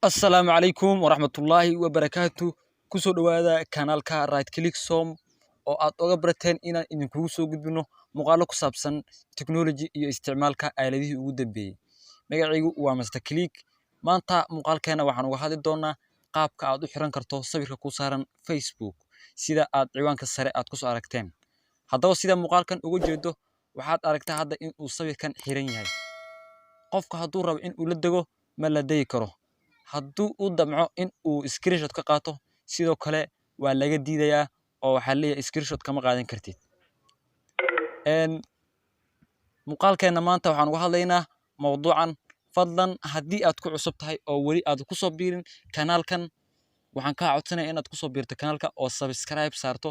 السلام عليكم ورحمة الله وبركاته كسو دوادا كانالكا رايت كليك سوم oo aad uga barateen inaan idinkugu soo gudbino muuqaalo ku saabsan technology iyo isticmaalka aaladihii ugu dambeeyay magacaygu waa Mr Click maanta muuqaalkeena waxaan uga hadli doonaa qaabka aad u xiran karto sawirka ku saaran Facebook sida aad ciwaanka sare aad ku soo aragteen haddaba sida muuqaalkan ugu jeedo waxaad aragtaa hadda in uu sawirkan xiran yahay qofka hadduu rabo in uu la dego ma la degi karo hadduu u damco in uu screenshot ka qaato sidoo kale waa laga diidayaa oo waxa leeyahay screenshot kama qaadan kartid muuqaalkeena maanta waxaan uga hadlaynaa mowduucan fadlan haddii aad ku cusub tahay oo weli aad ku soo biirin kanaalkan waxaan kaa codsanayaa inaad ku soo biirto kanaalka oo subscribe saarto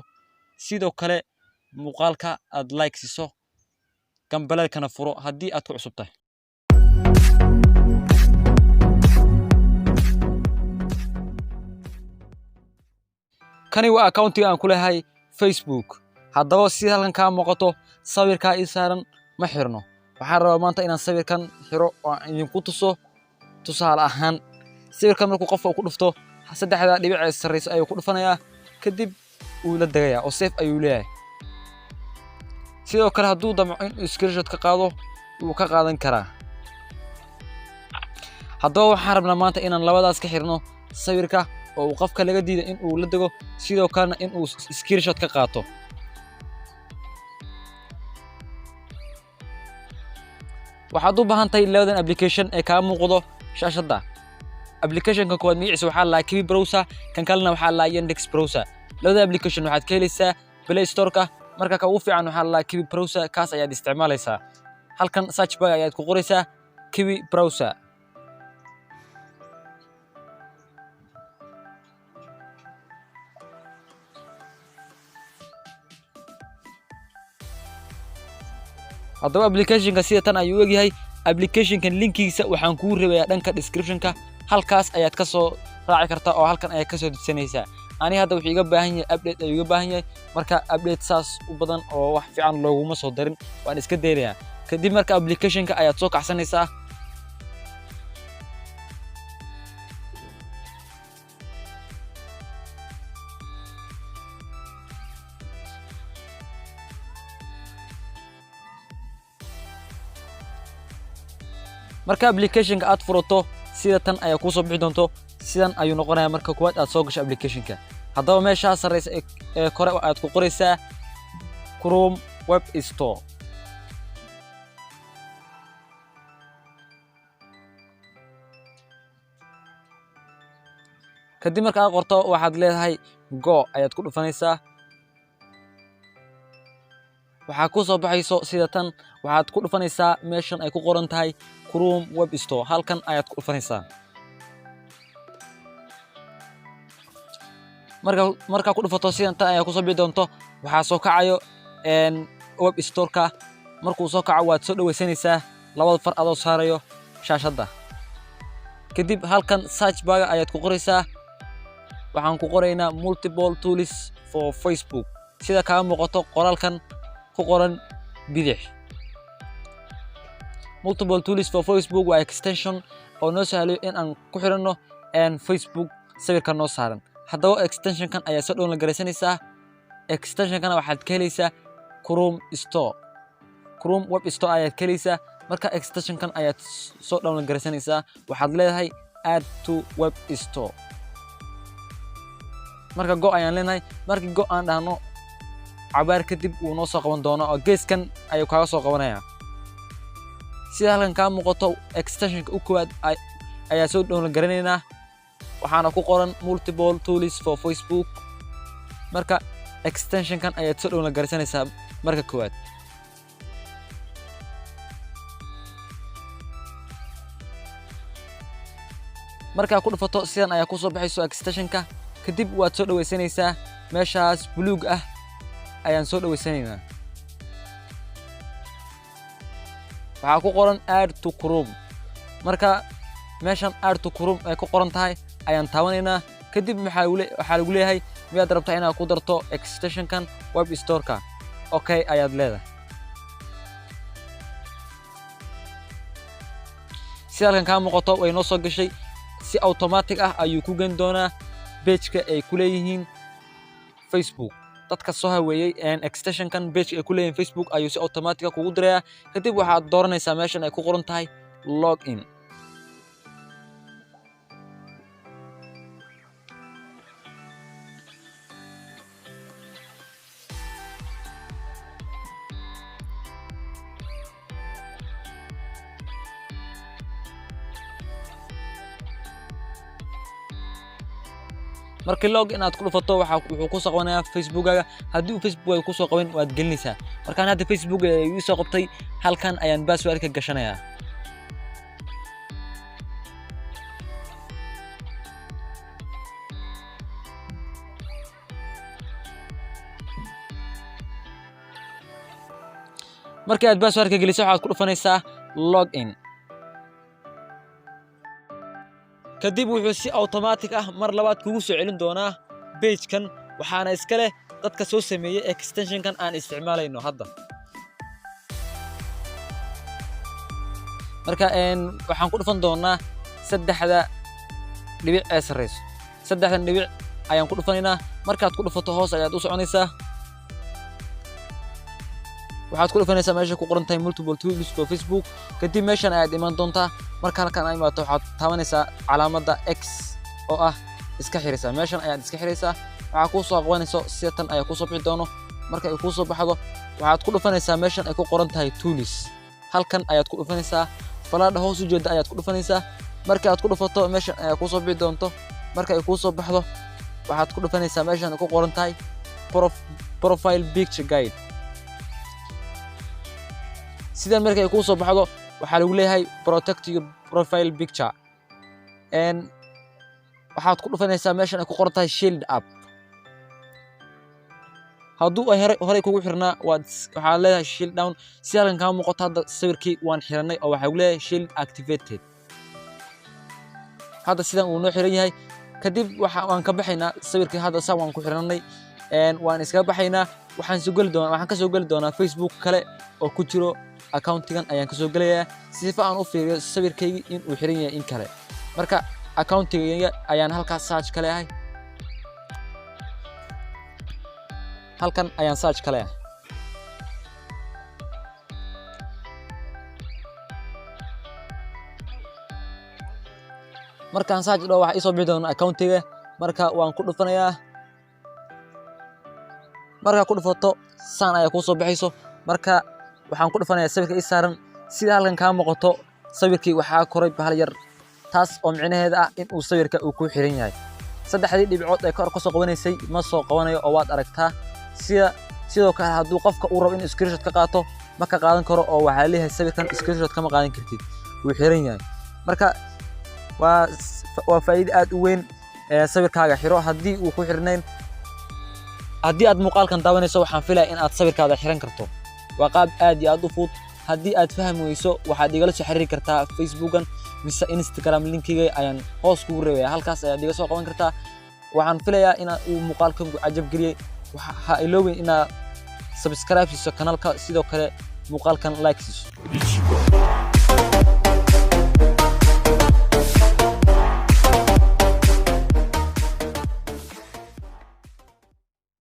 sidoo kale muuqaalka aad like siiso gambalelkana furo haddii aad ku cusub tahay kani waa accountiga aan ku leeyahay Facebook haddaba si halkan ka muuqato sawirka ii saaran ma xirno waxaan rabaa maanta inaan sawirkan xiro oo idinku tuso tusaale ahaan sawirkan markuu qofka ku dhufto saddexda dhibic ee sareysa ayuu ku dhufanayaa kadib uu la dagayaa oo safe ayuu leeyahay sidoo kale hadduu damco in screenshot ka qaado wuu ka qaadan karaa haddaba waxaan rabnaa maanta inaan labadaas ka xirno sawirka oo uu qofka laga diiday in uu la dego sidoo kalena in uu screenshot ka qaato waxaad u baahan tahay labadan application ee ka muuqdo shaashada applicationka koowaad magaciisa waxaa la Kiwi browser kan kalena waxaa la Yandex browser labada application waxaad ka helaysaa Play Store-ka marka ka ugu fiican waxaa la Kiwi browser kaas ayaad isticmaalaysaa halkan search bar ayaad ku qoraysaa Kiwi browser haddaba applicationka sida tan ayuu ogyahay applicationkan linkigiisa waxaan kuu reebayaa dhanka descriptionka halkaas ayaad ka soo raaci kartaa oo halkan ayaad ka soo dejinaysaa ani hadda wuxuu iga baahan yahay update ayuu iga baahan yahay marka update saas u badan oo wax fiican looguma soo darin waan iska deelayaa kadib marka applicationka ayaad soo kacsanaysaa marka applicationka aad furato sida tan ayaa ku soo bixi doonto sidan ayuu noqonayaa marka kuwaad aad soo gasho applicationka haddaba meesha sareysa ee kore aad ku qoraysaa Chrome Web Store kadib marka aad qorto waxaad leedahay go ayaad ku dhufanaysaa waxa ku soo baxayso sida tan waxaad ku dhufanaysaa meeshan ay ku qoran tahay Chrome Web Store halkan ayaad ku dhufanaysaa marka ku dhufato sidan tan ayaa ku soo bixi doonto waxa soo kacayo Web Store-ka markuu soo kaco waad soo dhawaysanaysaa labada far adoo saarayo shaashada kadib halkan search bar ayaad ku qoraysaa waxaan ku qoraynaa multiple tools for Facebook sida ka muuqato qoraalkan ku qoran bidix multiple tools for Facebook waa extension oo noo sahlayo in aan ku xirano Facebook sawirka noo saaran haddaba extensionkan ayaa soo download garaysanaysaa extensionkana waxaad ka helaysaa Chrome Store Chrome Web Store ayaad ka helaysaa marka extensionkan ayaad soo download garaysanaysaa waxaad leedahay add to Web Store marka go ayaan leenahay markii go aan dhahno cabaar kadib uu noo soo qaban doono oo geeskan ayuu kaaga soo qabanaya sida halkan ka muuqato extensionka u koowaad ayaa soo download garanaynaa waxaana ku qoran multiple tools for Facebook marka extensionkan ayaad soo download garaysanaysaa marka koowaad marka ku dhufato sidan ayaa ku soo baxayso extensionka kadib waad soo dhawaysanaysaa meeshaas buluug ah ayaan soo dhawaysanaynaa waxa ku qoran add to Chrome marka meeshan add to Chrome ay ku qoran tahay ayaan taabanaynaa kadib waxa lagu leeyahay miyaad rabtaa inaad ku darto extensionkan Web Store-ka okay ayaad leedahay si halkan ka muuqato way noo soo gashay si automatic ah ayuu ku geyn doonaa page-ka ay ku leeyihiin Facebook. dadka soo haweeyay extension-kan page ay ku leeyihiin Facebook ayuu si automatic ah kugu dirayaa. kadib waxaad dooranaysaa meeshan ay ku qoran tahay login. markii login aad ku dhufato wuxuu ku soo qabanayaa Facebook-gaaga. haddii uu Facebook ay ku soo qaban waad gelinaysaa. markaan hadda Facebook ay ii soo qabtay halkan ayaan password-ka gashanayaa. markii aad password-ka geliso waxaad ku dhufanaysaa login. kadib wuxuu si automatic ah mar labaad kugu soo celin doonaa page-kan waxaana iska leh dadka soo sameeyay extension-kan aan isticmaalayno hadda. marka waxaan ku dhufan doonaa saddexda dhibic ee sareyso. saddexdan dhibic ayaan ku dhufanaynaa. markaad ku dhufato hoos ayaad u soconaysaa. waxaad ku dhufanaysaa meesha ku qoran tahay multiple tools for Facebook. kadib meeshan ayaad iman doontaa. marka halkan ay imaato waxaad taabanaysaa calaamadda X oo ah iska xiraysaa. meeshan ayaad iska xiraysaa. waxaa ku soo qabanayso sidan ayaa ku soo bixi doono. marka ay ku soo baxdo waxaad ku dhufanaysaa meeshan ay ku qoran tahay tools. halkan ayaad ku dhufanaysaa. falaadha hoos u jeeda ayaad ku dhufanaysaa. marka aad ku dhufato meeshan ayaa ku soo bixi doonto. marka ay ku soo baxdo waxaad ku dhufanaysaa meeshan ay ku qoran tahay profile picture guide. sidan markay ku soo baxdo waxaa lagu leeyahay protect your profile picture. waxaad ku dhufanaysaa meeshan ay ku qoran tahay shield up. hadduu ay horey kugu xirnaa waxaa leeyahay shield down. si halkan kaa muuqato hadda sawirkii waan xiranay oo waxaa lagu leeyahay shield activated. hadda sidan uu noo xiran yahay. kadib waan ka baxaynaa sawirkii hadda saa waan ku xiranay. waan iskaga baxaynaa. waxaan ka soo geli doonaa Facebook kale oo ku jiro accountigan ayaan ka soo gelayaa sifa aan u fiiriyo sawirkaygii in uu xiran yahay in kale. marka accountigayga ayaan halkaas search ka leeyahay. halkan ayaan search ka leeyahay. markaan search dhaho waxa ii soo bixi doona accountiga. marka waan ku dhufanayaa. marka ku dhufato saan ayaa ku soo baxayso. marka waxaan ku dhufanayaa sawirka ii saaran. sida halkan ka muuqato sawirkii waxaa koray bahal yar taas oo micnaheeda ah in uu sawirka uu ku xiran yahay. saddexdii dhibcood ee kor ka soo qabanaysay ma soo qabanayo oo waad aragtaa. sidoo kale hadduu qofka uu rabo in screenshot ka qaato ma ka qaadan karo oo waxaa leeyahay sawirkan screenshot kama qaadan kartid wuu xiran yahay. marka waa faa'iido aad u weyn sawirkaaga xiro haddii uu ku xirnayn. haddii aad muuqaalkan daawanayso waxaan filayaa in aad sawirkaada xiran karto. waa qaab aad iyo aad u fudud. haddii aad fahmi weyso waxaad igala soo xiriiri kartaa Facebook-gan mise Instagram linkiga ayaan hoos kugu reebaya. halkaas ayaad iga soo qaban kartaa. waxaan filayaa in uu muuqaalkan ku cajab geliyay. ha iloobin inaad subscribe siiso kanaalka sidoo kale muuqaalkan like siiso.